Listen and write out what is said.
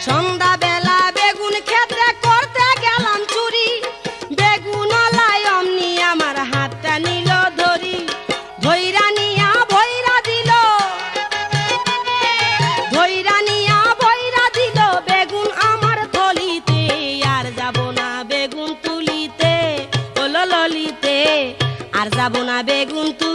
সন্ধ্যা বেলা বেগুন ক্ষেত্রে করতে গেলাম চুরি, বেগুন লাই অমনি আমার হাতটা নিল ধরি, ধইরা নিয়া ভইরা দিল, ধইরা নিয়া ভইরা দিল বেগুন আমার থলিতে। আর যাব না বেগুন তুলিতে, ও ললিতে, আর যাব না বেগুন তুলিতে।